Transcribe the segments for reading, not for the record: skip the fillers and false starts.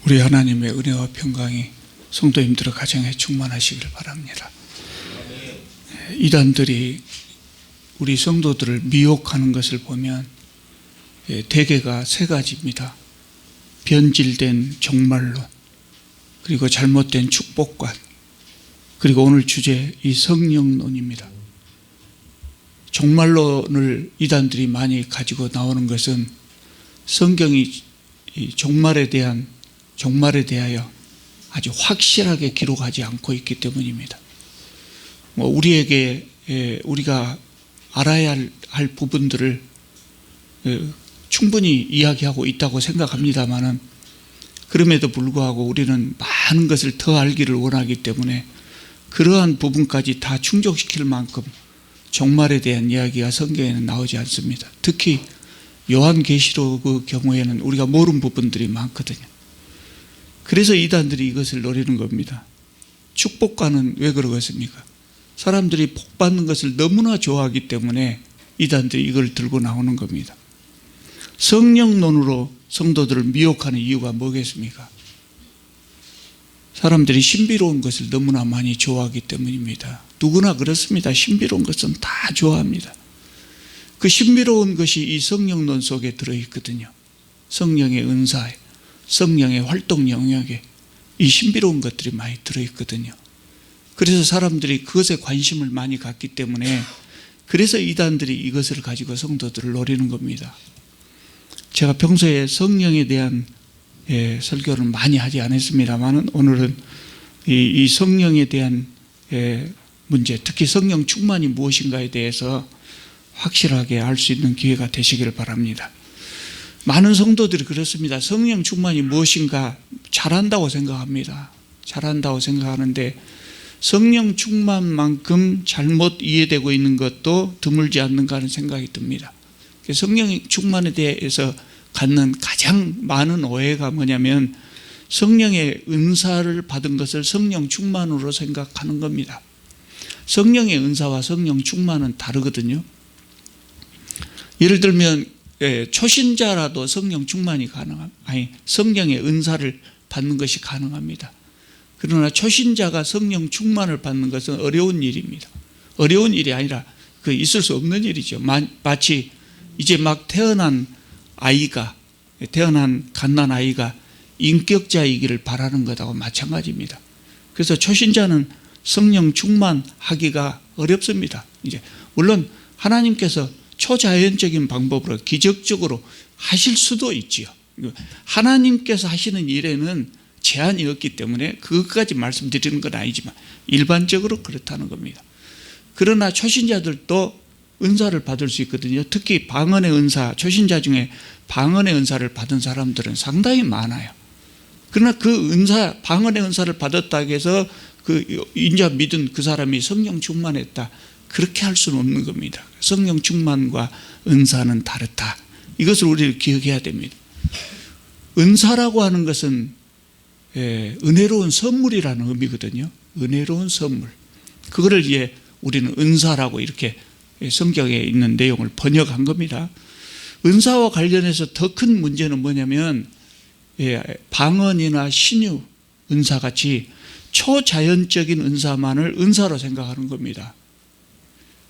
우리 하나님의 은혜와 평강이 성도님들의 가정에 충만하시길 바랍니다. 이단들이 우리 성도들을 미혹하는 것을 보면 대개가 세 가지입니다. 변질된 종말론, 그리고 잘못된 축복관, 그리고 오늘 주제 이 성령론입니다. 종말론을 이단들이 많이 가지고 나오는 것은 성경이 이 종말에 대하여 아주 확실하게 기록하지 않고 있기 때문입니다. 우리에게 우리가 알아야 할 부분들을 충분히 이야기하고 있다고 생각합니다만은, 그럼에도 불구하고 우리는 많은 것을 더 알기를 원하기 때문에 그러한 부분까지 다 충족시킬 만큼 종말에 대한 이야기가 성경에는 나오지 않습니다. 특히 요한계시록의 경우에는 우리가 모르는 부분들이 많거든요. 그래서 이단들이 이것을 노리는 겁니다. 축복과는 왜 그러겠습니까? 사람들이 복 받는 것을 너무나 좋아하기 때문에 이단들이 이걸 들고 나오는 겁니다. 성령론으로 성도들을 미혹하는 이유가 뭐겠습니까? 사람들이 신비로운 것을 너무나 많이 좋아하기 때문입니다. 누구나 그렇습니다. 신비로운 것은 다 좋아합니다. 그 신비로운 것이 이 성령론 속에 들어있거든요. 성령의 은사에, 성령의 활동 영역에 이 신비로운 것들이 많이 들어있거든요. 그래서 사람들이 그것에 관심을 많이 갖기 때문에, 그래서 이단들이 이것을 가지고 성도들을 노리는 겁니다. 제가 평소에 성령에 대한 설교는 많이 하지 않았습니다만, 오늘은 이 성령에 대한 문제, 특히 성령 충만이 무엇인가에 대해서 확실하게 알 수 있는 기회가 되시기를 바랍니다. 많은 성도들이 그렇습니다. 성령 충만이 무엇인가 잘 안다고 생각합니다. 잘 안다고 생각하는데, 성령 충만만큼 잘못 이해되고 있는 것도 드물지 않는가 하는 생각이 듭니다. 성령 충만에 대해서 갖는 가장 많은 오해가 뭐냐면, 성령의 은사를 받은 것을 성령 충만으로 생각하는 겁니다. 성령의 은사와 성령 충만은 다르거든요. 예를 들면 초신자라도 성령 충만이 성령의 은사를 받는 것이 가능합니다. 그러나 초신자가 성령 충만을 받는 것은 어려운 일입니다. 어려운 일이 아니라 있을 수 없는 일이죠. 마치 이제 막 태어난 갓난 아이가 인격자이기를 바라는 것하고 마찬가지입니다. 그래서 초신자는 성령 충만하기가 어렵습니다. 물론 하나님께서 초자연적인 방법으로 기적적으로 하실 수도 있지요. 하나님께서 하시는 일에는 제한이 없기 때문에 그것까지 말씀드리는 건 아니지만 일반적으로 그렇다는 겁니다. 그러나 초신자들도 은사를 받을 수 있거든요. 특히 방언의 은사, 초신자 중에 방언의 은사를 받은 사람들은 상당히 많아요. 그러나 그 은사, 방언의 은사를 받았다고 해서 인자 믿은 그 사람이 성령 충만했다, 그렇게 할 수는 없는 겁니다. 성령 충만과 은사는 다르다. 이것을 우리는 기억해야 됩니다. 은사라고 하는 것은 은혜로운 선물이라는 의미거든요. 은혜로운 선물. 그거를 이제 우리는 은사라고 이렇게 성경에 있는 내용을 번역한 겁니다. 은사와 관련해서 더 큰 문제는 뭐냐면, 방언이나 신유 은사같이 초자연적인 은사만을 은사로 생각하는 겁니다.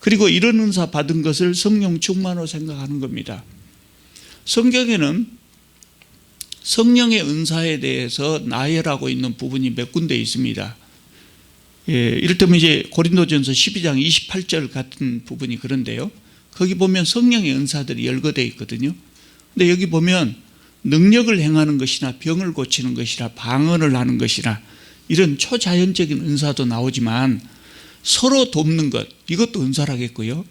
그리고 이런 은사 받은 것을 성령 충만으로 생각하는 겁니다. 성경에는 성령의 은사에 대해서 나열하고 있는 부분이 몇 군데 있습니다. 이를테면 이제 고린도전서 12장 28절 같은 부분이 그런데요. 거기 보면 성령의 은사들이 열거되어 있거든요. 근데 여기 보면 능력을 행하는 것이나 병을 고치는 것이나 방언을 하는 것이나 이런 초자연적인 은사도 나오지만, 서로 돕는 것, 이것도 은사라겠고요.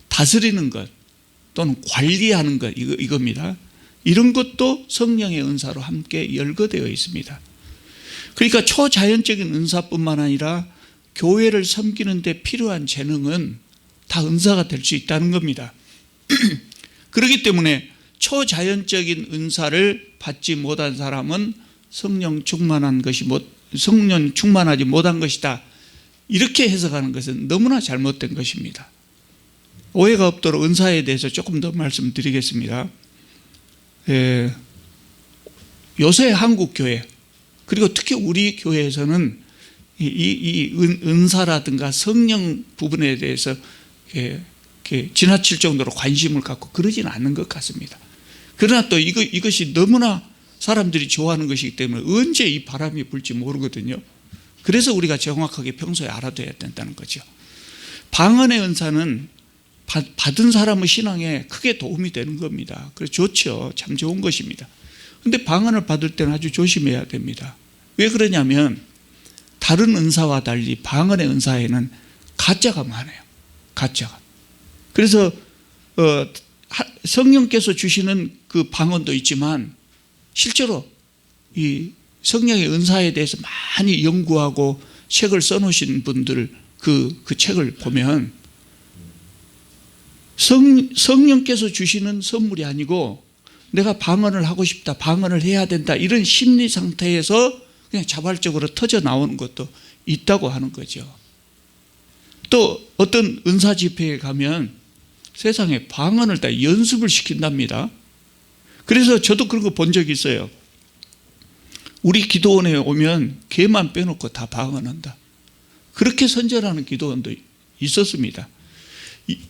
다스리는 것 또는 관리하는 것, 이겁니다. 이런 것도 성령의 은사로 함께 열거되어 있습니다. 그러니까 초자연적인 은사뿐만 아니라 교회를 섬기는 데 필요한 재능은 다 은사가 될 수 있다는 겁니다. 그렇기 때문에 초자연적인 은사를 받지 못한 사람은 성령 충만하지 못한 것이다, 이렇게 해석하는 것은 너무나 잘못된 것입니다. 오해가 없도록 은사에 대해서 조금 더 말씀드리겠습니다. 요새 한국 교회, 그리고 특히 우리 교회에서는 이 은사라든가 성령 부분에 대해서 이렇게 지나칠 정도로 관심을 갖고 그러지는 않는 것 같습니다. 그러나 또 이것이 너무나 사람들이 좋아하는 것이기 때문에 언제 이 바람이 불지 모르거든요. 그래서 우리가 정확하게 평소에 알아둬야 된다는 거죠. 방언의 은사는 받은 사람의 신앙에 크게 도움이 되는 겁니다. 그래서 좋죠. 참 좋은 것입니다. 그런데 방언을 받을 때는 아주 조심해야 됩니다. 왜 그러냐면 다른 은사와 달리 방언의 은사에는 가짜가 많아요. 가짜가. 그래서 성령께서 주시는 그 방언도 있지만 실제로 이 성령의 은사에 대해서 많이 연구하고 책을 써놓으신 분들 그 책을 보면 성령께서 주시는 선물이 아니고 내가 방언을 하고 싶다, 방언을 해야 된다 이런 심리 상태에서 그냥 자발적으로 터져 나오는 것도 있다고 하는 거죠. 또 어떤 은사 집회에 가면 세상에 방언을 다 연습을 시킨답니다. 그래서 저도 그런 거 본 적이 있어요. 우리 기도원에 오면 걔만 빼놓고 다 방언한다. 그렇게 선전하는 기도원도 있었습니다.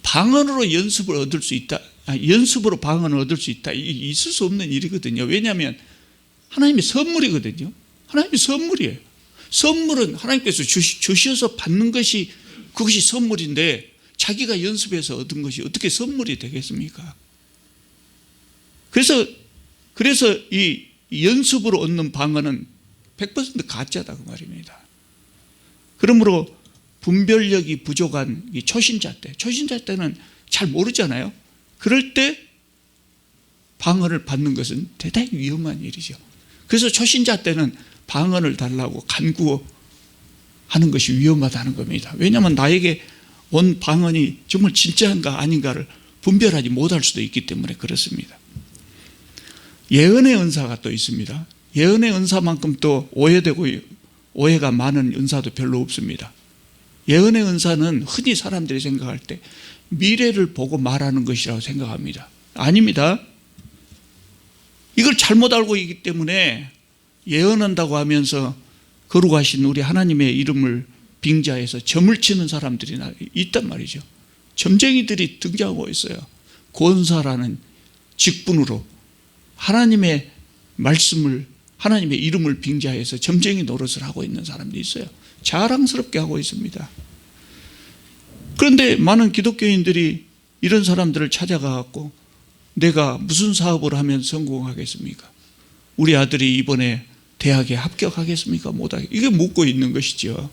방언으로 연습을 얻을 수 있다. 연습으로 방언을 얻을 수 있다. 있을 수 없는 일이거든요. 왜냐하면 하나님의 선물이거든요. 하나님의 선물이에요. 선물은 하나님께서 주셔서 받는 것이 그것이 선물인데 자기가 연습해서 얻은 것이 어떻게 선물이 되겠습니까? 그래서 이 연습으로 얻는 방언은 100% 가짜다 그 말입니다. 그러므로 분별력이 부족한 이 초신자 때는 잘 모르잖아요. 그럴 때 방언을 받는 것은 대단히 위험한 일이죠. 그래서 초신자 때는 방언을 달라고 간구하는 것이 위험하다는 겁니다. 왜냐하면 나에게 온 방언이 정말 진짜인가 아닌가를 분별하지 못할 수도 있기 때문에 그렇습니다. 예언의 은사가 또 있습니다. 예언의 은사만큼 또 오해되고 오해가 많은 은사도 별로 없습니다. 예언의 은사는 흔히 사람들이 생각할 때 미래를 보고 말하는 것이라고 생각합니다. 아닙니다. 이걸 잘못 알고 있기 때문에 예언한다고 하면서 거룩하신 우리 하나님의 이름을 빙자해서 점을 치는 사람들이 있단 말이죠. 점쟁이들이 등장하고 있어요. 권사라는 직분으로 하나님의 말씀을 하나님의 이름을 빙자해서 점쟁이 노릇을 하고 있는 사람들이 있어요. 자랑스럽게 하고 있습니다. 그런데 많은 기독교인들이 이런 사람들을 찾아가고 내가 무슨 사업을 하면 성공하겠습니까? 우리 아들이 이번에 대학에 합격하겠습니까? 못하겠습니까? 이게 묻고 있는 것이죠.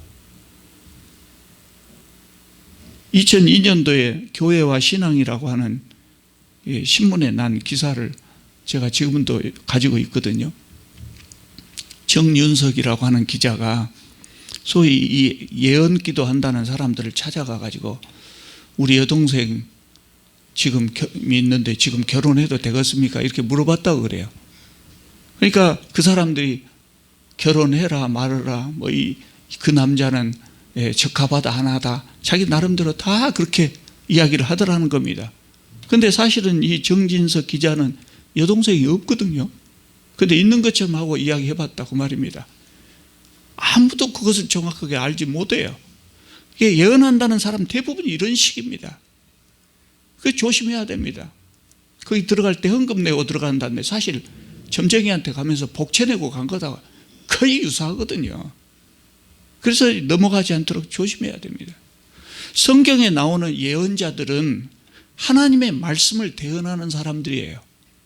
2002년도에 교회와 신앙이라고 하는 신문에 난 기사를 제가 지금도 가지고 있거든요. 정윤석이라고 하는 기자가 소위 이 예언기도 한다는 사람들을 찾아가 가지고 우리 여동생 지금 있는데 지금 결혼해도 되겠습니까? 이렇게 물어봤다고 그래요. 그러니까 그 사람들이 결혼해라 말아라 그 남자는 적합하다 안 하다 자기 나름대로 다 그렇게 이야기를 하더라는 겁니다. 그런데 사실은 이 정진석 기자는 여동생이 없거든요. 그런데 있는 것처럼 하고 이야기해봤다고 말입니다. 아무도 그것을 정확하게 알지 못해요. 이게 예언한다는 사람 대부분이 이런 식입니다. 그게 조심해야 됩니다. 거기 들어갈 때 헌금 내고 들어간다는데 사실 점쟁이한테 가면서 복채 내고 간 거다 거의 유사하거든요. 그래서 넘어가지 않도록 조심해야 됩니다. 성경에 나오는 예언자들은 하나님의 말씀을 대언하는 사람들이에요.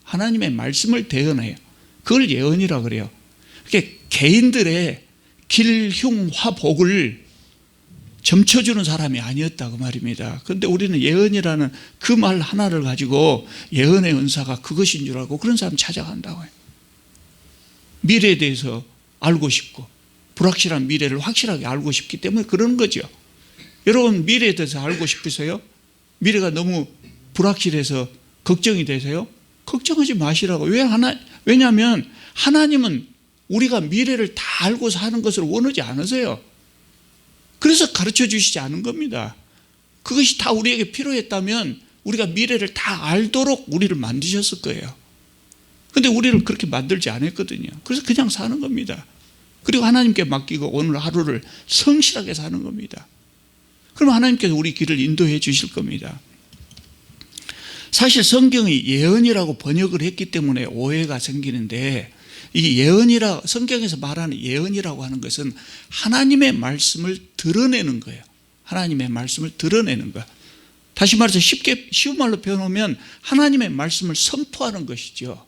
하나님의 말씀을 대언해요. 그걸 예언이라고 그래요. 그게 개인들의 길흉화복을 점쳐주는 사람이 아니었다고 말입니다. 그런데 우리는 예언이라는 그 말 하나를 가지고 예언의 은사가 그것인 줄 알고 그런 사람 찾아간다고 해요. 미래에 대해서 알고 싶고 불확실한 미래를 확실하게 알고 싶기 때문에 그러는 거죠. 여러분 미래에 대해서 알고 싶으세요? 미래가 너무 불확실해서 걱정이 되세요? 걱정하지 마시라고. 왜냐하면 하나님은 우리가 미래를 다 알고 사는 것을 원하지 않으세요. 그래서 가르쳐 주시지 않은 겁니다. 그것이 다 우리에게 필요했다면 우리가 미래를 다 알도록 우리를 만드셨을 거예요. 그런데 우리를 그렇게 만들지 않았거든요. 그래서 그냥 사는 겁니다. 그리고 하나님께 맡기고 오늘 하루를 성실하게 사는 겁니다. 그럼 하나님께서 우리 길을 인도해 주실 겁니다. 사실 성경이 예언이라고 번역을 했기 때문에 오해가 생기는데, 이 예언이라, 성경에서 말하는 예언이라고 하는 것은 하나님의 말씀을 드러내는 거예요. 하나님의 말씀을 드러내는 거. 다시 말해서 쉬운 말로 표현하면 하나님의 말씀을 선포하는 것이죠.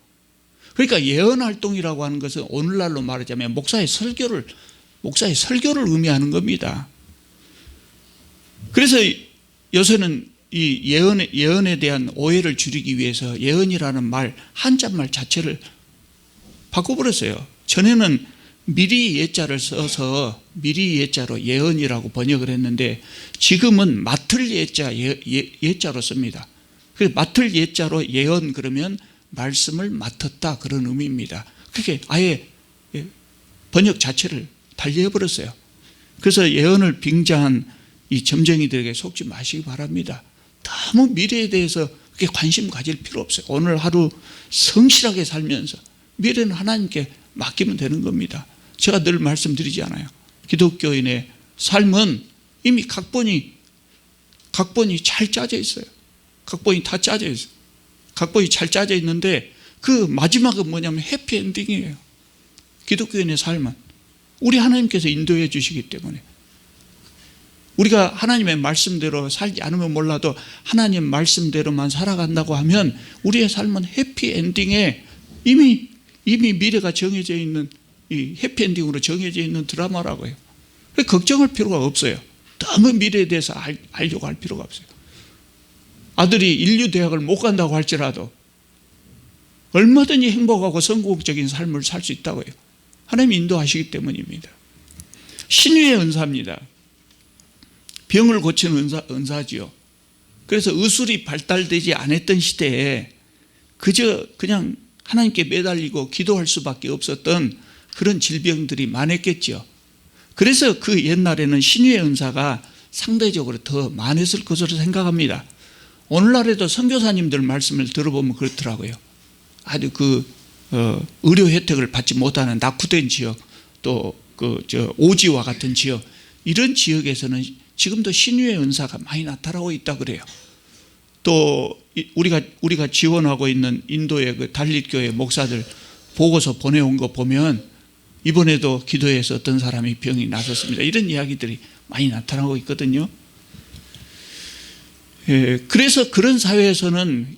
그러니까 예언 활동이라고 하는 것은 오늘날로 말하자면 목사의 설교를 의미하는 겁니다. 그래서 요새는 이 예언에 대한 오해를 줄이기 위해서 예언이라는 말, 한자말 자체를 바꿔버렸어요. 전에는 미리 예자를 써서 미리 예자로 예언이라고 번역을 했는데, 지금은 맡을 예자, 예자로 씁니다. 그래서 맡을 예자로 예언 그러면 말씀을 맡았다, 그런 의미입니다. 그렇게 아예 번역 자체를 달리해버렸어요. 그래서 예언을 빙자한 이 점쟁이들에게 속지 마시기 바랍니다. 너무 미래에 대해서 그렇게 관심 가질 필요 없어요. 오늘 하루 성실하게 살면서 미래는 하나님께 맡기면 되는 겁니다. 제가 늘 말씀드리지 않아요. 기독교인의 삶은 이미 각본이 잘 짜져 있어요. 각본이 다 짜져 있어요. 각본이 잘 짜져 있는데 그 마지막은 뭐냐면 해피엔딩이에요. 기독교인의 삶은 우리 하나님께서 인도해 주시기 때문에, 우리가 하나님의 말씀대로 살지 않으면 몰라도 하나님 말씀대로만 살아간다고 하면 우리의 삶은 해피엔딩에 이미 미래가 정해져 있는, 이 해피엔딩으로 정해져 있는 드라마라고요. 걱정할 필요가 없어요. 너무 미래에 대해서 알려고 할 필요가 없어요. 아들이 인류대학을 못 간다고 할지라도 얼마든지 행복하고 성공적인 삶을 살 수 있다고요. 하나님이 인도하시기 때문입니다. 신유의 은사입니다. 병을 고치는 은사지요. 그래서 의술이 발달되지 않았던 시대에 그냥 하나님께 매달리고 기도할 수밖에 없었던 그런 질병들이 많았겠죠. 그래서 그 옛날에는 신유의 은사가 상대적으로 더 많았을 것으로 생각합니다. 오늘날에도 선교사님들 말씀을 들어보면 그렇더라고요. 아주 의료 혜택을 받지 못하는 낙후된 지역, 또 오지와 같은 지역, 이런 지역에서는 지금도 신유의 은사가 많이 나타나고 있다 그래요. 또 우리가 지원하고 있는 인도의 그 달릿교회 목사들 보고서 보내온 거 보면 이번에도 기도해서 어떤 사람이 병이 나섰습니다, 이런 이야기들이 많이 나타나고 있거든요. 그래서 그런 사회에서는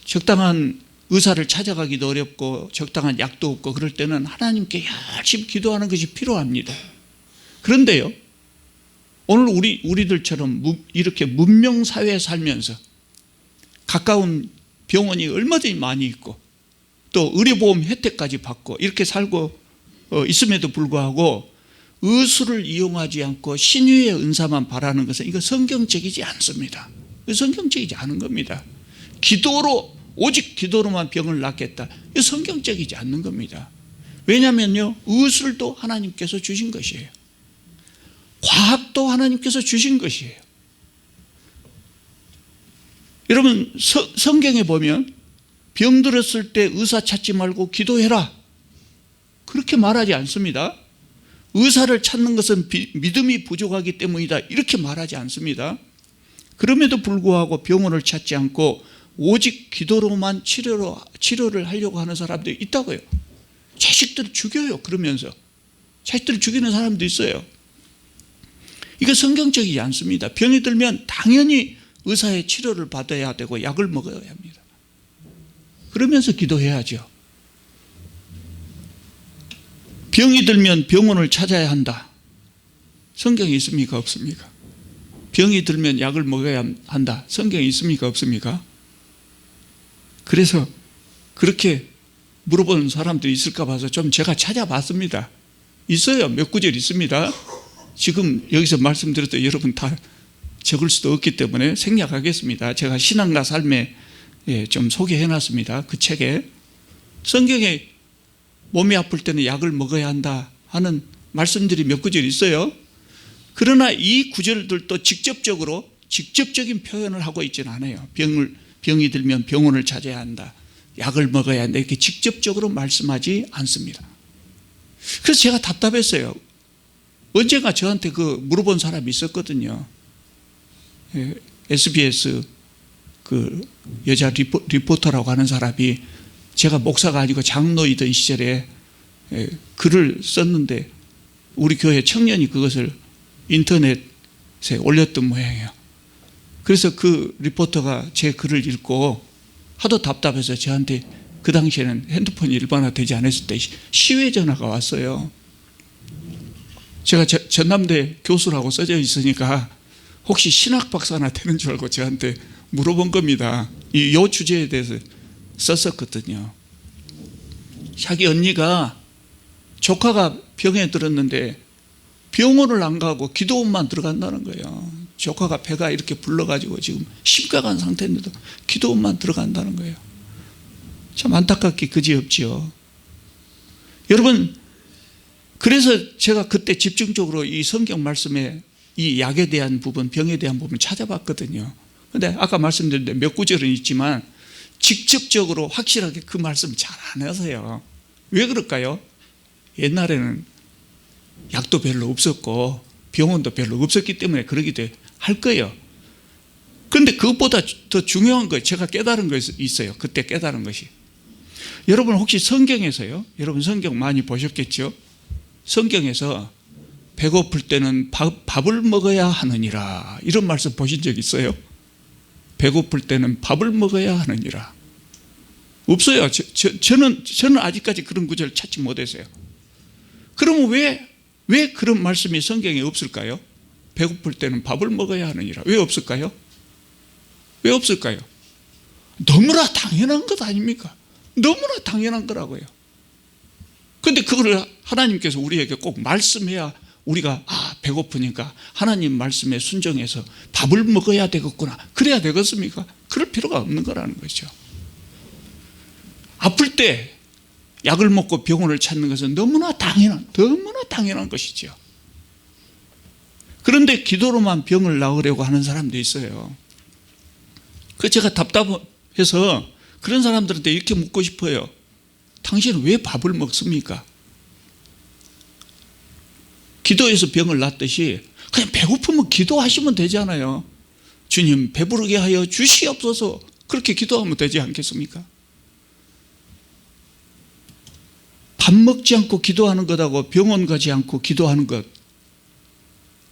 적당한 의사를 찾아가기도 어렵고 적당한 약도 없고 그럴 때는 하나님께 열심히 기도하는 것이 필요합니다. 그런데요, 오늘 우리들처럼 이렇게 문명사회에 살면서 가까운 병원이 얼마든지 많이 있고 또 의료보험 혜택까지 받고 이렇게 살고 있음에도 불구하고 의술을 이용하지 않고 신유의 은사만 바라는 것은 이거 성경적이지 않습니다. 성경적이지 않은 겁니다. 오직 기도로만 병을 낫겠다, 이거 성경적이지 않는 겁니다. 왜냐하면요, 의술도 하나님께서 주신 것이에요. 과학도 하나님께서 주신 것이에요. 여러분, 성경에 보면 병 들었을 때 의사 찾지 말고 기도해라, 그렇게 말하지 않습니다. 의사를 찾는 것은 믿음이 부족하기 때문이다, 이렇게 말하지 않습니다. 그럼에도 불구하고 병원을 찾지 않고 오직 기도로만 치료를 하려고 하는 사람들이 있다고요. 자식들을 죽여요. 그러면서 자식들을 죽이는 사람도 있어요. 이거 성경적이지 않습니다. 병이 들면 당연히 의사의 치료를 받아야 되고 약을 먹어야 합니다. 그러면서 기도해야죠. 병이 들면 병원을 찾아야 한다, 성경에 있습니까, 없습니까? 병이 들면 약을 먹어야 한다, 성경에 있습니까, 없습니까? 그래서 그렇게 물어보는 사람도 있을까 봐서 좀 제가 찾아봤습니다. 있어요. 몇 구절 있습니다. 지금 여기서 말씀드려도 여러분 다 적을 수도 없기 때문에 생략하겠습니다. 제가 신앙과 삶에 좀 소개해놨습니다. 그 책에 성경에 몸이 아플 때는 약을 먹어야 한다 하는 말씀들이 몇 구절 있어요. 그러나 이 구절들도 직접적인 표현을 하고 있지는 않아요. 병이 들면 병원을 찾아야 한다, 약을 먹어야 한다, 이렇게 직접적으로 말씀하지 않습니다. 그래서 제가 답답했어요. 언젠가 저한테 그 물어본 사람이 있었거든요. SBS 그 여자 리포터라고 하는 사람이 제가 목사가 아니고 장로이던 시절에 글을 썼는데 우리 교회 청년이 그것을 인터넷에 올렸던 모양이에요. 그래서 그 리포터가 제 글을 읽고 하도 답답해서 저한테 그 당시에는 핸드폰이 일반화되지 않았을 때 시외 전화가 왔어요. 제가 전남대 교수라고 써져 있으니까 혹시 신학 박사나 되는 줄 알고 저한테 물어본 겁니다. 이 주제에 대해서 썼었거든요. 자기 언니가 조카가 병에 들었는데 병원을 안 가고 기도원만 들어간다는 거예요. 조카가 배가 이렇게 불러가지고 지금 심각한 상태인데도 기도원만 들어간다는 거예요. 참 안타깝게 그지없지요. 여러분, 그래서 제가 그때 집중적으로 이 성경 말씀에 이 약에 대한 부분, 병에 대한 부분 찾아봤거든요. 근데 아까 말씀드렸는데 몇 구절은 있지만 직접적으로 확실하게 그 말씀 잘 안 하세요. 왜 그럴까요? 옛날에는 약도 별로 없었고 병원도 별로 없었기 때문에 그러기도 할 거예요. 그런데 그것보다 더 중요한 거 제가 깨달은 것이 있어요. 그때 깨달은 것이. 여러분 혹시 성경에서요? 여러분 성경 많이 보셨겠죠? 성경에서 배고플 때는 밥을 먹어야 하느니라 이런 말씀 보신 적 있어요? 배고플 때는 밥을 먹어야 하느니라. 없어요. 저는 아직까지 그런 구절을 찾지 못했어요. 그러면 왜 그런 말씀이 성경에 없을까요? 배고플 때는 밥을 먹어야 하느니라. 왜 없을까요? 왜 없을까요? 너무나 당연한 것 아닙니까? 너무나 당연한 거라고요. 그런데 그거를 하나님께서 우리에게 꼭 말씀해야 우리가 배고프니까 하나님 말씀에 순종해서 밥을 먹어야 되겠구나. 그래야 되겠습니까? 그럴 필요가 없는 거라는 거죠. 아플 때 약을 먹고 병원을 찾는 것은 너무나 당연한 것이죠. 그런데 기도로만 병을 나으려고 하는 사람도 있어요. 그래서 제가 답답해서 그런 사람들한테 이렇게 묻고 싶어요. 당신은 왜 밥을 먹습니까? 기도해서 병을 낫듯이 그냥 배고프면 기도하시면 되잖아요. 주님 배부르게 하여 주시옵소서 그렇게 기도하면 되지 않겠습니까? 밥 먹지 않고 기도하는 것하고 병원 가지 않고 기도하는 것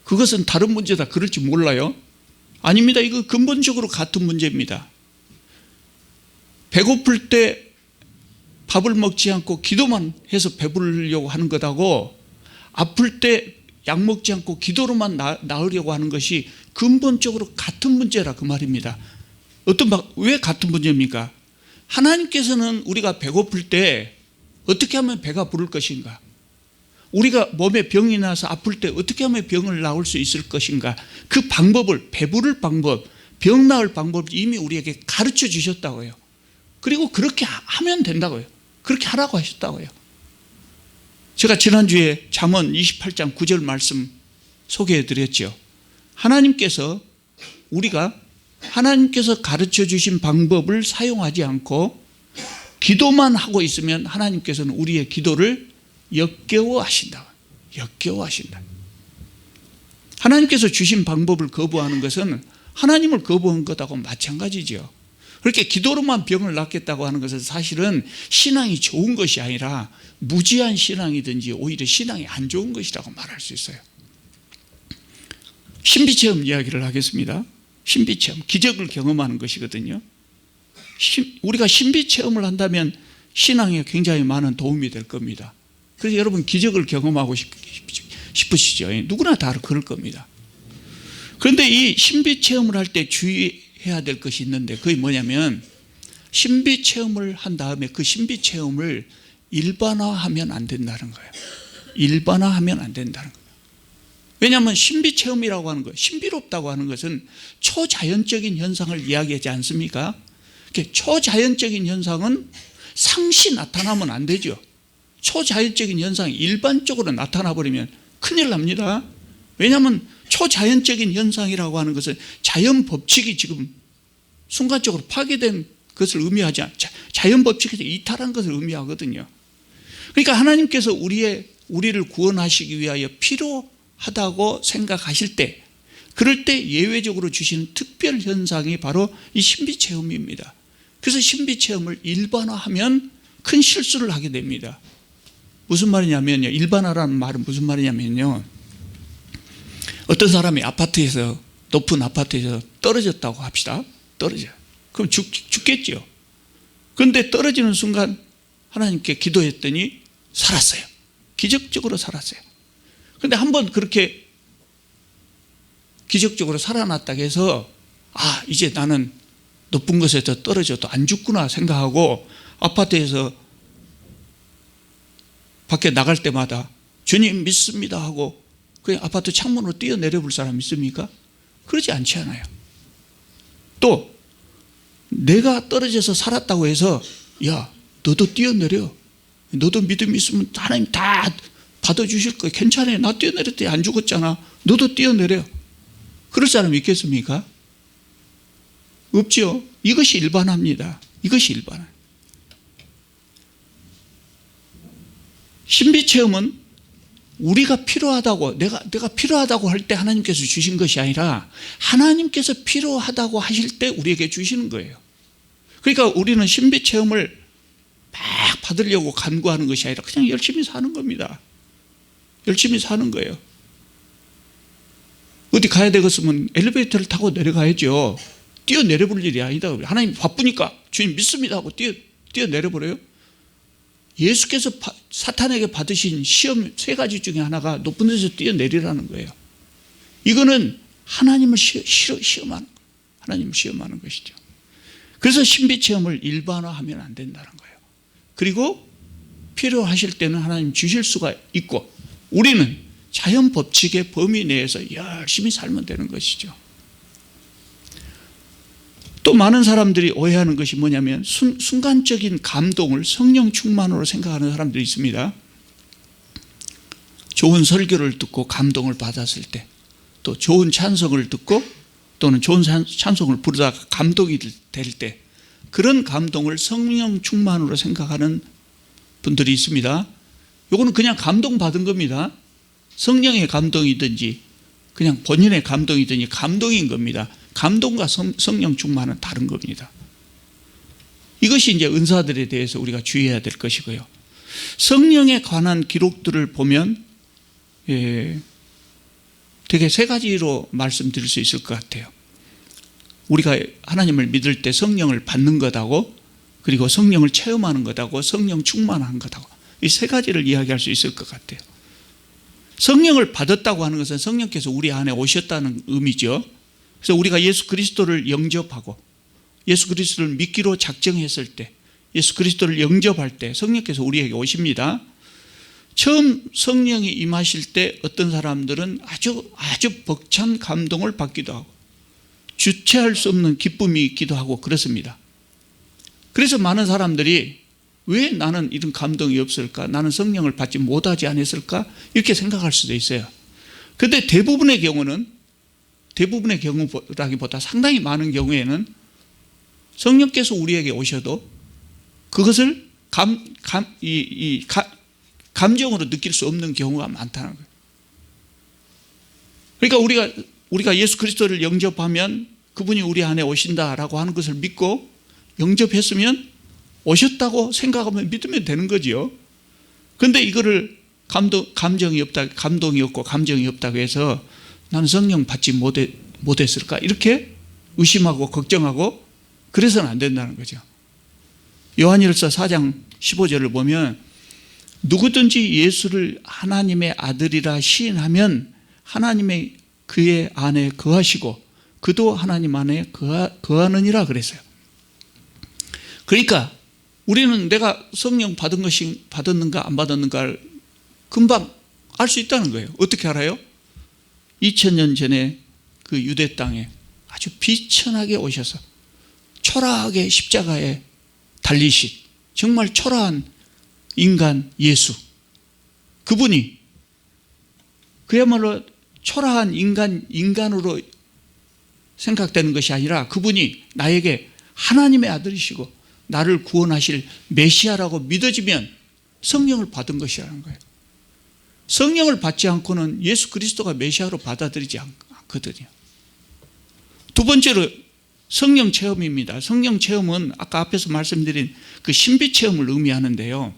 그것은 다른 문제다 그럴지 몰라요? 아닙니다. 이거 근본적으로 같은 문제입니다. 배고플 때 밥을 먹지 않고 기도만 해서 배부르려고 하는 것하고 아플 때 약 먹지 않고 기도로만 나으려고 하는 것이 근본적으로 같은 문제라 그 말입니다. 왜 같은 문제입니까? 하나님께서는 우리가 배고플 때 어떻게 하면 배가 부를 것인가? 우리가 몸에 병이 나서 아플 때 어떻게 하면 병을 나을 수 있을 것인가? 그 방법을 배부를 방법, 병 나을 방법을 이미 우리에게 가르쳐 주셨다고요. 그리고 그렇게 하면 된다고요. 그렇게 하라고 하셨다고요. 제가 지난주에 잠언 28장 9절 말씀 소개해 드렸죠. 하나님께서 가르쳐 주신 방법을 사용하지 않고 기도만 하고 있으면 하나님께서는 우리의 기도를 역겨워하신다. 하나님께서 주신 방법을 거부하는 것은 하나님을 거부한 것하고 마찬가지죠. 그렇게 기도로만 병을 낫겠다고 하는 것은 사실은 신앙이 좋은 것이 아니라 무지한 신앙이든지 오히려 신앙이 안 좋은 것이라고 말할 수 있어요. 신비체험 이야기를 하겠습니다. 신비체험, 기적을 경험하는 것이거든요. 우리가 신비체험을 한다면 신앙에 굉장히 많은 도움이 될 겁니다. 그래서 여러분 기적을 경험하고 싶으시죠? 누구나 다 그럴 겁니다. 그런데 이 신비체험을 할 때 주의해야 될 것이 있는데 그게 뭐냐면 신비체험을 한 다음에 그 신비체험을 일반화하면 안 된다는 거예요. 일반화하면 안 된다는 거예요. 왜냐하면 신비체험이라고 하는 것, 신비롭다고 하는 것은 초자연적인 현상을 이야기하지 않습니까? 초자연적인 현상은 상시 나타나면 안 되죠. 초자연적인 현상이 일반적으로 나타나 버리면 큰일 납니다. 왜냐하면 초자연적인 현상이라고 하는 것은 자연 법칙이 지금 순간적으로 파괴된 것을 의미하지 않죠. 자연 법칙에서 이탈한 것을 의미하거든요. 그러니까 하나님께서 우리의 우리를 구원하시기 위하여 필요하다고 생각하실 때, 그럴 때 예외적으로 주시는 특별 현상이 바로 이 신비체험입니다. 그래서 신비체험을 일반화하면 큰 실수를 하게 됩니다. 무슨 말이냐면요, 일반화라는 말은 무슨 말이냐면요, 어떤 사람이 아파트에서, 높은 아파트에서 떨어졌다고 합시다. 떨어져요. 그럼 죽겠죠. 그런데 떨어지는 순간 하나님께 기도했더니 살았어요. 기적적으로 살았어요. 그런데 한번 그렇게 기적적으로 살아났다고 해서 이제 나는 높은 곳에서 떨어져도 안 죽구나 생각하고 아파트에서 밖에 나갈 때마다 주님 믿습니다 하고 그냥 아파트 창문으로 뛰어내려 볼 사람 있습니까? 그러지 않지 않아요. 또 내가 떨어져서 살았다고 해서 야 너도 뛰어내려, 너도 믿음이 있으면 하나님 다 받아주실 거야, 괜찮아, 나 뛰어내렸더니 안 죽었잖아, 너도 뛰어내려, 그럴 사람이 있겠습니까? 없죠. 이것이 일반화입니다. 이것이 일반화. 신비체험은 우리가 필요하다고, 내가 필요하다고 할 때 하나님께서 주신 것이 아니라 하나님께서 필요하다고 하실 때 우리에게 주시는 거예요. 그러니까 우리는 신비체험을 막 받으려고 간구하는 것이 아니라 그냥 열심히 사는 겁니다. 열심히 사는 거예요. 어디 가야 되겠으면 엘리베이터를 타고 내려가야죠. 뛰어내려 볼 일이 아니다. 하나님 바쁘니까 주님 믿습니다 하고 뛰어내려 버려요. 예수께서 사탄에게 받으신 시험 3가지 중에 하나가 높은 데서 뛰어내리라는 거예요. 이거는 하나님을 시험하는 거예요. 하나님을 시험하는 것이죠. 그래서 신비체험을 일반화하면 안 된다는 거예요. 그리고 필요하실 때는 하나님 주실 수가 있고, 우리는 자연 법칙의 범위 내에서 열심히 살면 되는 것이죠. 또 많은 사람들이 오해하는 것이 뭐냐면 순간적인 감동을 성령 충만으로 생각하는 사람들이 있습니다. 좋은 설교를 듣고 감동을 받았을 때, 또 좋은 찬송을 듣고 또는 좋은 찬송을 부르다가 감동이 될 때, 그런 감동을 성령 충만으로 생각하는 분들이 있습니다. 이거는 그냥 감동받은 겁니다. 성령의 감동이든지 그냥 본인의 감동이든지 감동인 겁니다. 감동과 성령 충만은 다른 겁니다. 이것이 이제 은사들에 대해서 우리가 주의해야 될 것이고요. 성령에 관한 기록들을 보면 되게 3가지로 말씀드릴 수 있을 것 같아요. 우리가 하나님을 믿을 때 성령을 받는 것하고, 그리고 성령을 체험하는 것하고, 성령 충만한 것하고, 이 3가지를 이야기할 수 있을 것 같아요. 성령을 받았다고 하는 것은 성령께서 우리 안에 오셨다는 의미죠. 그래서 우리가 예수 그리스도를 영접하고 예수 그리스도를 믿기로 작정했을 때, 예수 그리스도를 영접할 때 성령께서 우리에게 오십니다. 처음 성령이 임하실 때 어떤 사람들은 아주 벅찬 감동을 받기도 하고 주체할 수 없는 기쁨이 있기도 하고 그렇습니다. 그래서 많은 사람들이 왜 나는 이런 감동이 없을까? 나는 성령을 받지 못하지 않았을까? 이렇게 생각할 수도 있어요. 그런데 대부분의 경우라기보다 상당히 많은 경우에는 성령께서 우리에게 오셔도 그것을 감정으로 느낄 수 없는 경우가 많다는 거예요. 그러니까 우리가 예수 그리스도를 영접하면 그분이 우리 안에 오신다라고 하는 것을 믿고 영접했으면 오셨다고 생각하면 믿으면 되는 거지요. 그런데 이거를 감정이 없다, 감동이 없고 감정이 없다고 해서 나는 성령 받지 못했을까? 이렇게 의심하고 걱정하고 그래서는 안 된다는 거죠. 요한일서 4장 15절을 보면 누구든지 예수를 하나님의 아들이라 시인하면 하나님의 그의 안에 거하시고 그도 하나님 안에 거하느니라 그랬어요. 그러니까 우리는 내가 성령 받았는가 안 받았는가를 금방 알 수 있다는 거예요. 어떻게 알아요? 2000년 전에 그 유대 땅에 아주 비천하게 오셔서 초라하게 십자가에 달리신 정말 초라한 인간 예수, 그분이 그야말로 초라한 인간으로 생각되는 것이 아니라 그분이 나에게 하나님의 아들이시고 나를 구원하실 메시아라고 믿어지면 성령을 받은 것이라는 거예요. 성령을 받지 않고는 예수 그리스도가 메시아로 받아들이지 않거든요. 두 번째로 성령 체험입니다. 성령 체험은 아까 앞에서 말씀드린 그 신비 체험을 의미하는데요.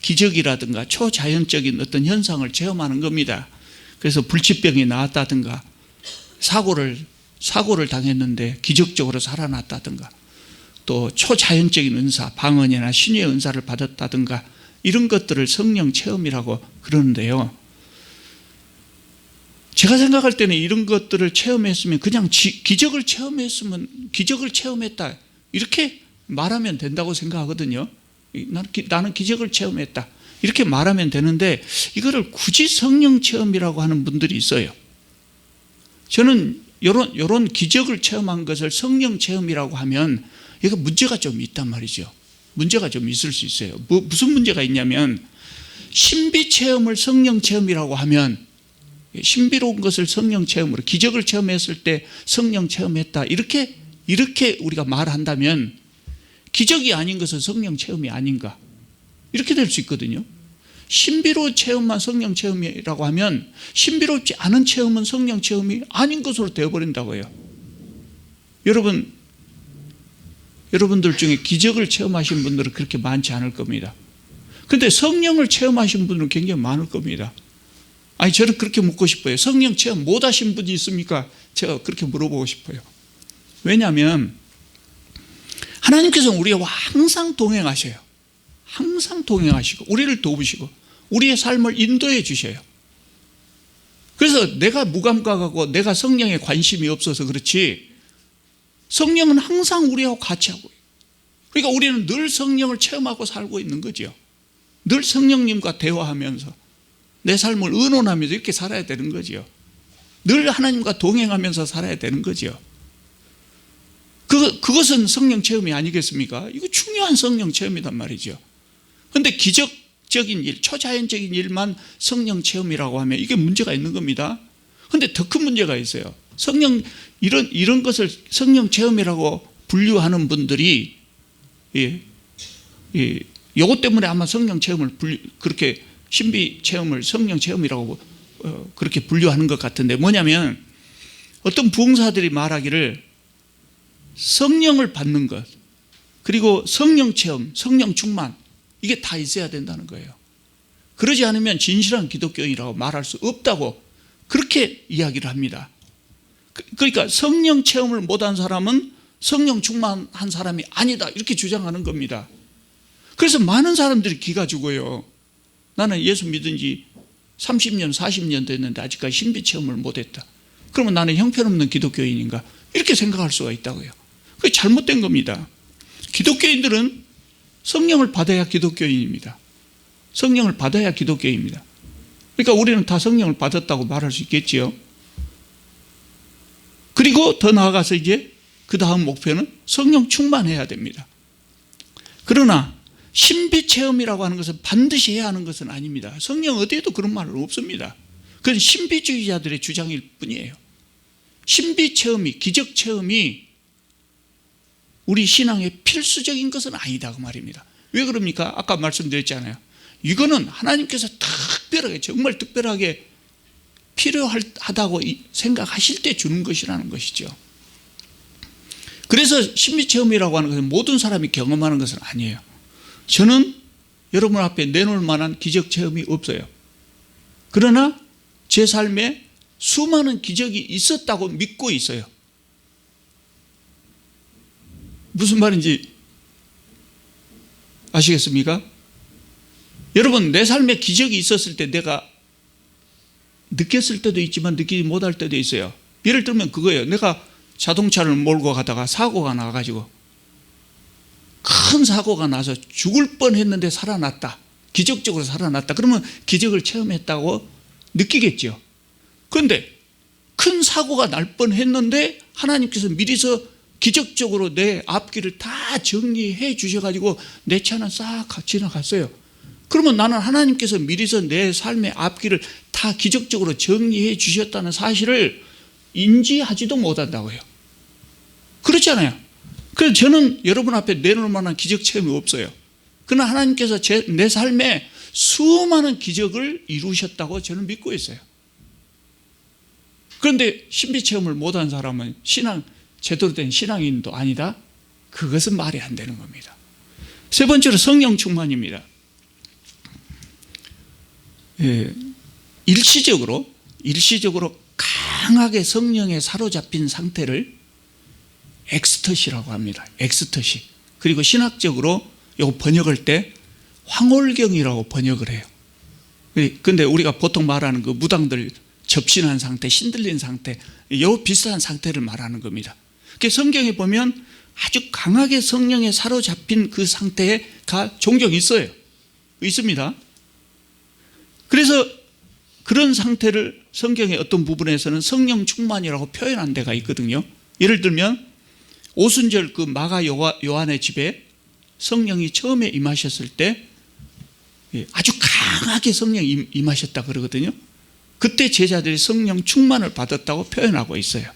기적이라든가 초자연적인 어떤 현상을 체험하는 겁니다. 그래서 불치병이 나았다든가 사고를 당했는데 기적적으로 살아났다든가 또 초자연적인 은사, 방언이나 신유의 은사를 받았다든가 이런 것들을 성령 체험이라고 그러는데요. 제가 생각할 때는 이런 것들을 체험했으면 그냥 기적을 체험했다 이렇게 말하면 된다고 생각하거든요. 나는 기적을 체험했다 이렇게 말하면 되는데 이거를 굳이 성령 체험이라고 하는 분들이 있어요. 저는 이런 기적을 체험한 것을 성령 체험이라고 하면 이거 문제가 좀 있단 말이죠. 문제가 좀 있을 수 있어요. 무슨 문제가 있냐면 신비 체험을 성령 체험이라고 하면 신비로운 것을 성령 체험으로 기적을 체험했을 때 성령 체험했다 이렇게 우리가 말한다면 기적이 아닌 것은 성령 체험이 아닌가 이렇게 될 수 있거든요. 신비로운 체험만 성령 체험이라고 하면 신비롭지 않은 체험은 성령 체험이 아닌 것으로 되어버린다고요. 여러분들 중에 기적을 체험하신 분들은 그렇게 많지 않을 겁니다. 그런데 성령을 체험하신 분들은 굉장히 많을 겁니다. 아니 저는 그렇게 묻고 싶어요. 성령 체험 못 하신 분이 있습니까? 제가 그렇게 물어보고 싶어요. 왜냐하면 하나님께서는 우리와 항상 동행하셔요. 항상 동행하시고 우리를 도우시고 우리의 삶을 인도해 주셔요. 그래서 내가 무감각하고 내가 성령에 관심이 없어서 그렇지 성령은 항상 우리하고 같이 하고 있어요. 그러니까 우리는 늘 성령을 체험하고 살고 있는 거죠. 늘 성령님과 대화하면서 내 삶을 의논하면서 이렇게 살아야 되는 거죠. 늘 하나님과 동행하면서 살아야 되는 거죠. 그것은 성령 체험이 아니겠습니까? 이거 중요한 성령 체험이란 말이죠. 그런데 기적적인 일, 초자연적인 일만 성령 체험이라고 하면 이게 문제가 있는 겁니다. 그런데 더 큰 문제가 있어요. 이런 것을 성령 체험이라고 분류하는 분들이 이것 때문에 아마 성령 체험을 그렇게 신비 체험을 성령 체험이라고 그렇게 분류하는 것 같은데 뭐냐면 어떤 부흥사들이 말하기를 성령을 받는 것 그리고 성령 체험, 성령 충만 이게 다 있어야 된다는 거예요. 그러지 않으면 진실한 기독교인이라고 말할 수 없다고 그렇게 이야기를 합니다. 그러니까 성령 체험을 못한 사람은 성령 충만한 사람이 아니다 이렇게 주장하는 겁니다. 그래서 많은 사람들이 기가 죽어요. 나는 예수 믿은 지 30년 40년 됐는데 아직까지 신비 체험을 못했다. 그러면 나는 형편없는 기독교인인가 이렇게 생각할 수가 있다고요. 그게 잘못된 겁니다. 기독교인들은 성령을 받아야 기독교인입니다. 성령을 받아야 기독교인입니다. 그러니까 우리는 다 성령을 받았다고 말할 수 있겠지요. 그리고 더 나아가서 이제 그 다음 목표는 성령 충만해야 됩니다. 그러나 신비 체험이라고 하는 것은 반드시 해야 하는 것은 아닙니다. 성령 어디에도 그런 말은 없습니다. 그건 신비주의자들의 주장일 뿐이에요. 신비 체험이, 기적 체험이 우리 신앙의 필수적인 것은 아니다 그 말입니다. 왜 그럽니까? 아까 말씀드렸잖아요. 이거는 하나님께서 특별하게 정말 특별하게 필요하다고 생각하실 때 주는 것이라는 것이죠. 그래서 신비체험이라고 하는 것은 모든 사람이 경험하는 것은 아니에요. 저는 여러분 앞에 내놓을 만한 기적체험이 없어요. 그러나 제 삶에 수많은 기적이 있었다고 믿고 있어요. 무슨 말인지 아시겠습니까? 여러분 내 삶에 기적이 있었을 때 내가 느꼈을 때도 있지만 느끼지 못할 때도 있어요. 예를 들면 그거예요. 내가 자동차를 몰고 가다가 사고가 나가지고 큰 사고가 나서 죽을 뻔했는데 살아났다. 기적적으로 살아났다. 그러면 기적을 체험했다고 느끼겠죠. 그런데 큰 사고가 날 뻔했는데 하나님께서 미리서 기적적으로 내 앞길을 다 정리해 주셔가지고 내 차는 싹 지나갔어요. 그러면 나는 하나님께서 미리서 내 삶의 앞길을 다 기적적으로 정리해 주셨다는 사실을 인지하지도 못한다고요. 그렇잖아요. 그래서 저는 여러분 앞에 내놓을 만한 기적 체험이 없어요. 그러나 하나님께서 내 삶에 수많은 기적을 이루셨다고 저는 믿고 있어요. 그런데 신비체험을 못한 사람은 제대로 된 신앙인도 아니다? 그것은 말이 안 되는 겁니다. 세 번째로 성령 충만입니다. 일시적으로 강하게 성령에 사로잡힌 상태를 엑스터시라고 합니다. 엑스터시. 그리고 신학적으로 이거 번역할 때 황홀경이라고 번역을 해요. 그런데 우리가 보통 말하는 그 무당들 접신한 상태, 신들린 상태, 요 비슷한 상태를 말하는 겁니다. 성경에 보면 아주 강하게 성령에 사로잡힌 그 상태가 종종 있어요. 있습니다. 그래서 그런 상태를 성경의 어떤 부분에서는 성령 충만이라고 표현한 데가 있거든요. 예를 들면 오순절 그 마가 요한의 집에 성령이 처음에 임하셨을 때 아주 강하게 성령이 임하셨다 그러거든요. 그때 제자들이 성령 충만을 받았다고 표현하고 있어요.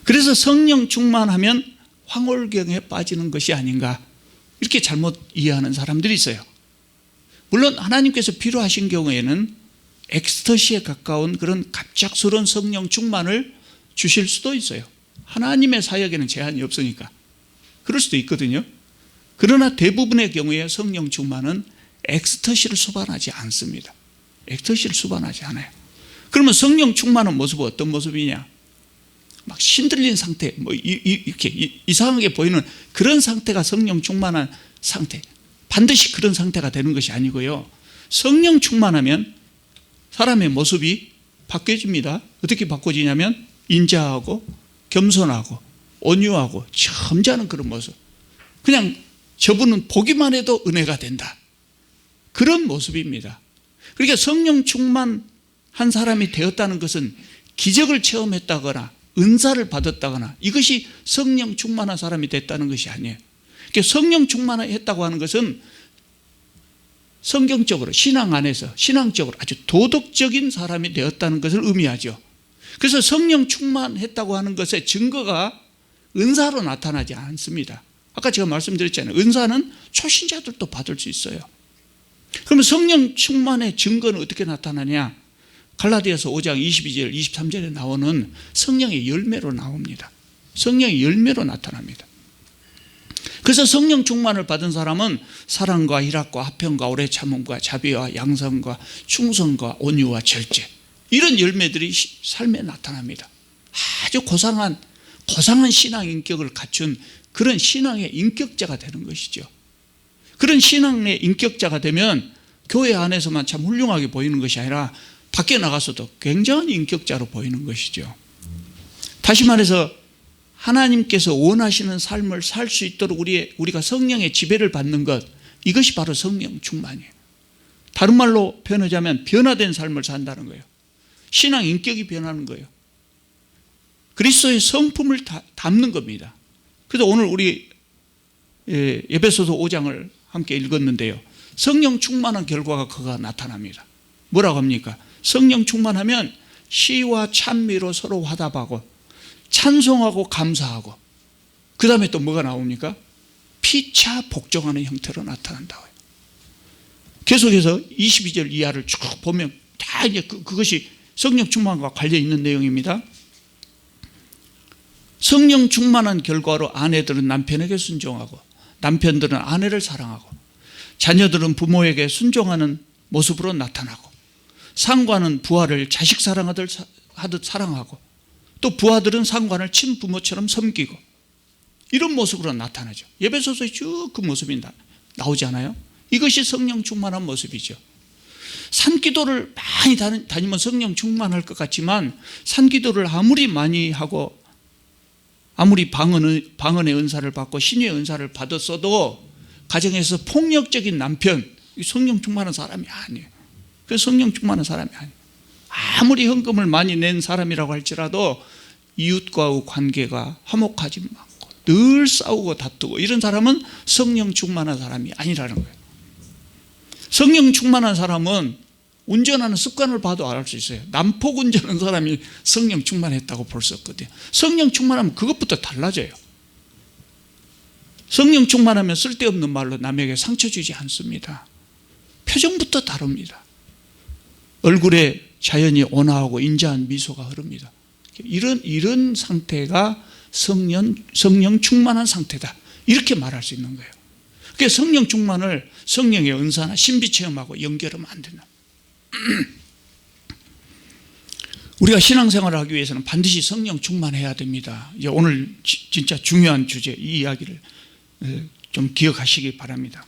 그래서 성령 충만하면 황홀경에 빠지는 것이 아닌가, 이렇게 잘못 이해하는 사람들이 있어요. 물론 하나님께서 필요하신 경우에는 엑스터시에 가까운 그런 갑작스러운 성령 충만을 주실 수도 있어요. 하나님의 사역에는 제한이 없으니까 그럴 수도 있거든요. 그러나 대부분의 경우에 성령 충만은 엑스터시를 수반하지 않습니다. 엑스터시를 수반하지 않아요. 그러면 성령 충만한 모습은 어떤 모습이냐? 막 신들린 상태, 이렇게 이상하게 보이는 그런 상태가 성령 충만한 상태. 반드시 그런 상태가 되는 것이 아니고요. 성령 충만하면 사람의 모습이 바뀌어집니다. 어떻게 바꿔지냐면 인자하고 겸손하고 온유하고 점잖은 그런 모습. 그냥 저분은 보기만 해도 은혜가 된다. 그런 모습입니다. 그러니까 성령 충만한 사람이 되었다는 것은 기적을 체험했다거나 은사를 받았다거나 이것이 성령 충만한 사람이 됐다는 것이 아니에요. 그러니까 성령 충만했다고 하는 것은 성경적으로 신앙 안에서 신앙적으로 아주 도덕적인 사람이 되었다는 것을 의미하죠. 그래서 성령 충만했다고 하는 것의 증거가 은사로 나타나지 않습니다. 아까 제가 말씀드렸잖아요. 은사는 초신자들도 받을 수 있어요. 그러면 성령 충만의 증거는 어떻게 나타나냐? 갈라디아서 5장 22절 23절에 나오는 성령의 열매로 나옵니다. 성령의 열매로 나타납니다. 그래서 성령 충만을 받은 사람은 사랑과 희락과 화평과 오래 참음과 자비와 양성과 충성과 온유와 절제, 이런 열매들이 삶에 나타납니다. 아주 고상한 신앙 인격을 갖춘 그런 신앙의 인격자가 되는 것이죠. 그런 신앙의 인격자가 되면 교회 안에서만 참 훌륭하게 보이는 것이 아니라 밖에 나가서도 굉장한 인격자로 보이는 것이죠. 다시 말해서 하나님께서 원하시는 삶을 살 수 있도록 우리가 성령의 지배를 받는 것, 이것이 바로 성령 충만이에요. 다른 말로 표현하자면 변화된 삶을 산다는 거예요. 신앙 인격이 변하는 거예요. 그리스도의 성품을 담는 겁니다. 그래서 오늘 우리 에베소서 5장을 함께 읽었는데요. 성령 충만한 결과가 그가 나타납니다. 뭐라고 합니까? 성령 충만하면 시와 찬미로 서로 화답하고 찬송하고 감사하고, 그 다음에 또 뭐가 나옵니까? 피차 복종하는 형태로 나타난다고요. 계속해서 22절 이하를 쭉 보면 다 이제 그것이 성령 충만과 관련 있는 내용입니다. 성령 충만한 결과로 아내들은 남편에게 순종하고 남편들은 아내를 사랑하고 자녀들은 부모에게 순종하는 모습으로 나타나고 상관은 부하를 자식 사랑하듯 사랑하고 또 부하들은 상관을 친부모처럼 섬기고, 이런 모습으로 나타나죠. 에베소서에 쭉 그 모습이 나오지 않아요? 이것이 성령 충만한 모습이죠. 산기도를 많이 다니면 성령 충만할 것 같지만 산기도를 아무리 많이 하고 아무리 방언의 은사를 받고 신유의 은사를 받았어도 가정에서 폭력적인 남편, 성령 충만한 사람이 아니에요. 그래서 성령 충만한 사람이 아니에요. 아무리 헌금을 많이 낸 사람이라고 할지라도 이웃과의 관계가 화목하지 않고 늘 싸우고 다투고 이런 사람은 성령 충만한 사람이 아니라는 거예요. 성령 충만한 사람은 운전하는 습관을 봐도 알 수 있어요. 난폭 운전하는 사람이 성령 충만했다고 볼 수 없거든요. 성령 충만하면 그것부터 달라져요. 성령 충만하면 쓸데없는 말로 남에게 상처 주지 않습니다. 표정부터 다릅니다. 얼굴에 자연히 온화하고 인자한 미소가 흐릅니다. 이런 상태가 성령 충만한 상태다, 이렇게 말할 수 있는 거예요. 그래서 성령 충만을 성령의 은사나 신비 체험하고 연결하면 안 된다. 우리가 신앙생활을 하기 위해서는 반드시 성령 충만해야 됩니다. 이제 오늘 진짜 중요한 주제, 이 이야기를 좀 기억하시기 바랍니다.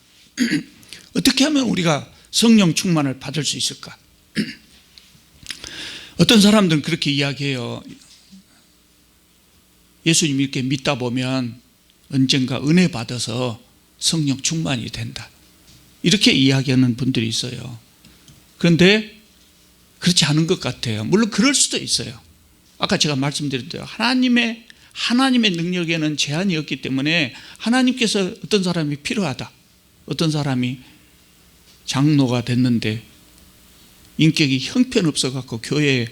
어떻게 하면 우리가 성령 충만을 받을 수 있을까? 어떤 사람들은 그렇게 이야기해요. 예수님 이렇게 믿다 보면 언젠가 은혜 받아서 성령 충만이 된다, 이렇게 이야기하는 분들이 있어요. 그런데 그렇지 않은 것 같아요. 물론 그럴 수도 있어요. 아까 제가 말씀드린 대로 하나님의 능력에는 제한이 없기 때문에 하나님께서 어떤 사람이 필요하다, 어떤 사람이 장로가 됐는데 인격이 형편없어 갖고 교회에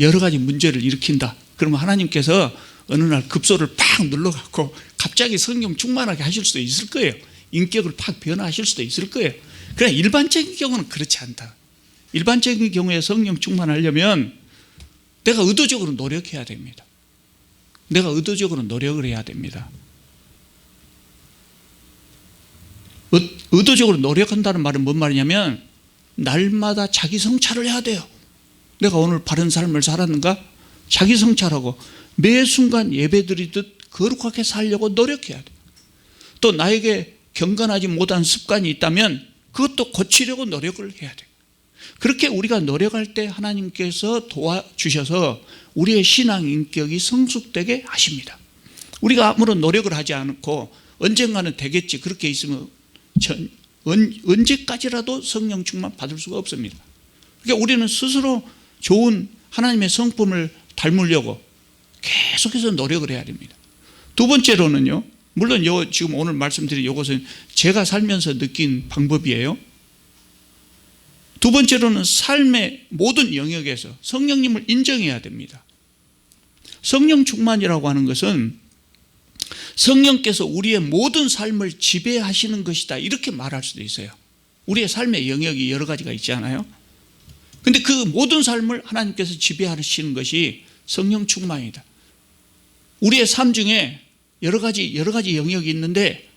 여러 가지 문제를 일으킨다, 그러면 하나님께서 어느 날 급소를 팍 눌러 갖고 갑자기 성령 충만하게 하실 수도 있을 거예요. 인격을 팍 변화하실 수도 있을 거예요. 그러나 일반적인 경우는 그렇지 않다. 일반적인 경우에 성령 충만하려면 내가 의도적으로 노력해야 됩니다. 내가 의도적으로 노력을 해야 됩니다. 의도적으로 노력한다는 말은 뭔 말이냐면 날마다 자기 성찰을 해야 돼요. 내가 오늘 바른 삶을 살았는가? 자기 성찰하고 매 순간 예배드리듯 거룩하게 살려고 노력해야 돼요. 또 나에게 경건하지 못한 습관이 있다면 그것도 고치려고 노력을 해야 돼요. 그렇게 우리가 노력할 때 하나님께서 도와주셔서 우리의 신앙 인격이 성숙되게 하십니다. 우리가 아무런 노력을 하지 않고 언젠가는 되겠지, 그렇게 있으면 언제까지라도 성령 충만 받을 수가 없습니다. 그러니까 우리는 스스로 좋은 하나님의 성품을 닮으려고 계속해서 노력을 해야 됩니다. 두 번째로는요, 물론 지금 오늘 말씀드린 이것은 제가 살면서 느낀 방법이에요. 두 번째로는 삶의 모든 영역에서 성령님을 인정해야 됩니다. 성령 충만이라고 하는 것은 성령께서 우리의 모든 삶을 지배하시는 것이다, 이렇게 말할 수도 있어요. 우리의 삶의 영역이 여러 가지가 있지 않아요? 그런데 그 모든 삶을 하나님께서 지배하시는 것이 성령 충만이다. 우리의 삶 중에 여러 가지 영역이 있는데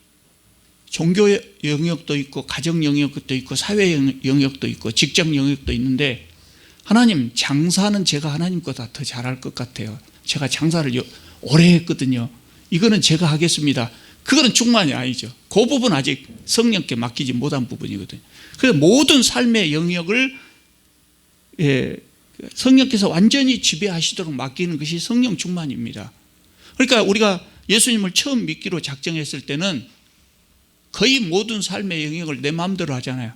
종교 영역도 있고 가정 영역도 있고 사회 영역도 있고 직장 영역도 있는데, 하나님, 장사는 제가 하나님보다 더 잘할 것 같아요. 제가 장사를 오래 했거든요. 이거는 제가 하겠습니다. 그거는 충만이 아니죠. 그 부분 아직 성령께 맡기지 못한 부분이거든요. 그래서 모든 삶의 영역을 성령께서 완전히 지배하시도록 맡기는 것이 성령 충만입니다. 그러니까 우리가 예수님을 처음 믿기로 작정했을 때는 거의 모든 삶의 영역을 내 마음대로 하잖아요.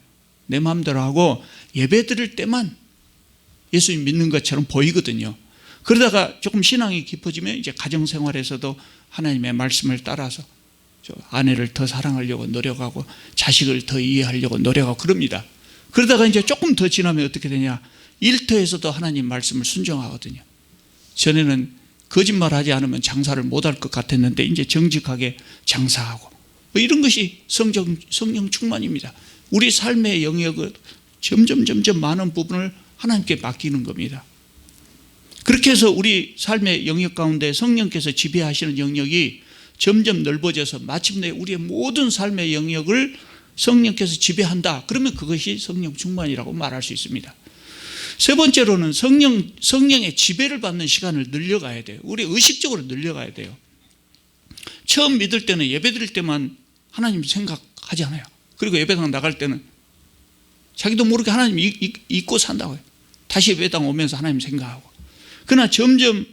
내 마음대로 하고 예배 드릴 때만 예수님 믿는 것처럼 보이거든요. 그러다가 조금 신앙이 깊어지면 이제 가정생활에서도 하나님의 말씀을 따라서 아내를 더 사랑하려고 노력하고 자식을 더 이해하려고 노력하고 그럽니다. 그러다가 이제 조금 더 지나면 어떻게 되냐, 일터에서도 하나님 말씀을 순종하거든요. 전에는 거짓말하지 않으면 장사를 못할 것 같았는데 이제 정직하게 장사하고, 이런 것이 성령 충만입니다. 우리 삶의 영역을 점점 많은 부분을 하나님께 맡기는 겁니다. 그렇게 해서 우리 삶의 영역 가운데 성령께서 지배하시는 영역이 점점 넓어져서 마침내 우리의 모든 삶의 영역을 성령께서 지배한다, 그러면 그것이 성령 충만이라고 말할 수 있습니다. 세 번째로는 성령의 지배를 받는 시간을 늘려가야 돼요. 우리 의식적으로 늘려가야 돼요. 처음 믿을 때는 예배 드릴 때만 하나님 생각하지 않아요. 그리고 예배당 나갈 때는 자기도 모르게 하나님 잊고 산다고요. 다시 예배당 오면서 하나님 생각하고. 그러나 점점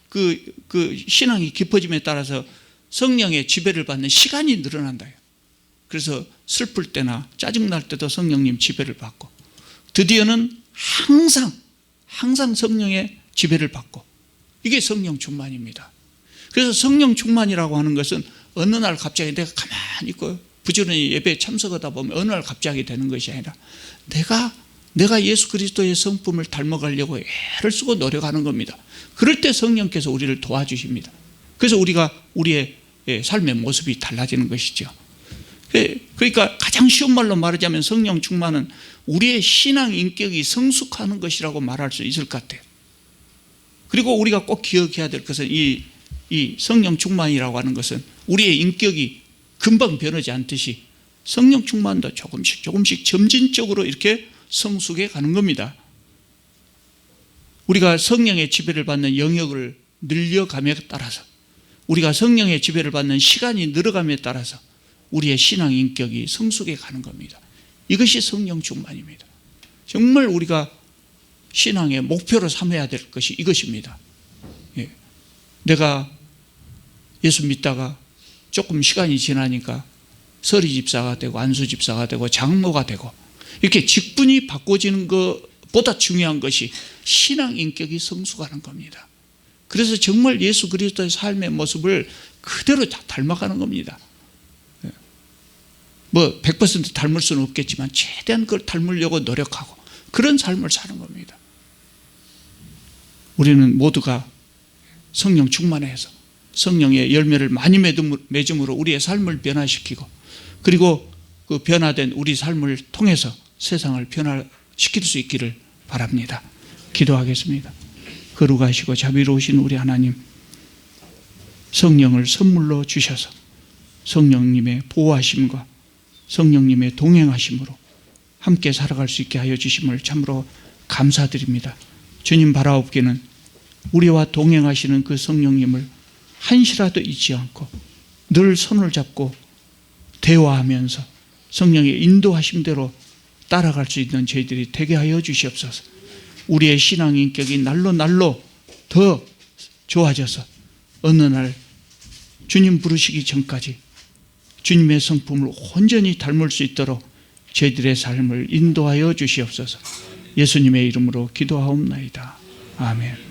그 신앙이 깊어짐에 따라서 성령의 지배를 받는 시간이 늘어난다. 그래서 슬플 때나 짜증날 때도 성령님 지배를 받고, 드디어는 항상 성령의 지배를 받고, 이게 성령 충만입니다. 그래서 성령 충만이라고 하는 것은 어느 날 갑자기 내가 가만히 있고 부지런히 예배에 참석하다 보면 어느 날 갑자기 되는 것이 아니라 내가 예수 그리스도의 성품을 닮아가려고 애를 쓰고 노력하는 겁니다. 그럴 때 성령께서 우리를 도와주십니다. 그래서 우리의 삶의 모습이 달라지는 것이죠. 그러니까 가장 쉬운 말로 말하자면 성령 충만은 우리의 신앙 인격이 성숙하는 것이라고 말할 수 있을 것 같아요. 그리고 우리가 꼭 기억해야 될 것은 이 성령 충만이라고 하는 것은 우리의 인격이 금방 변하지 않듯이 성령 충만도 조금씩 점진적으로 이렇게 성숙해 가는 겁니다. 우리가 성령의 지배를 받는 영역을 늘려감에 따라서, 우리가 성령의 지배를 받는 시간이 늘어감에 따라서 우리의 신앙 인격이 성숙해 가는 겁니다. 이것이 성령 충만입니다. 정말 우리가 신앙의 목표로 삼아야 될 것이 이것입니다. 예. 내가 예수 믿다가 조금 시간이 지나니까 서리 집사가 되고 안수 집사가 되고 장로가 되고 이렇게 직분이 바꿔지는 것보다 중요한 것이 신앙 인격이 성숙하는 겁니다. 그래서 정말 예수 그리스도의 삶의 모습을 그대로 다 닮아가는 겁니다. 뭐 100% 닮을 수는 없겠지만 최대한 그걸 닮으려고 노력하고 그런 삶을 사는 겁니다. 우리는 모두가 성령 충만해서 성령의 열매를 많이 맺음으로 우리의 삶을 변화시키고, 그리고 그 변화된 우리 삶을 통해서 세상을 변화시킬 수 있기를 바랍니다. 기도하겠습니다. 거룩하시고 자비로우신 우리 하나님, 성령을 선물로 주셔서 성령님의 보호하심과 성령님의 동행하심으로 함께 살아갈 수 있게 하여 주심을 참으로 감사드립니다. 주님 바라옵기는 우리와 동행하시는 그 성령님을 한시라도 잊지 않고 늘 손을 잡고 대화하면서 성령의 인도하심대로 따라갈 수 있는 저희들이 되게 하여 주시옵소서. 우리의 신앙 인격이 날로 더 좋아져서 어느 날 주님 부르시기 전까지 주님의 성품을 온전히 닮을 수 있도록 저희들의 삶을 인도하여 주시옵소서. 예수님의 이름으로 기도하옵나이다. 아멘.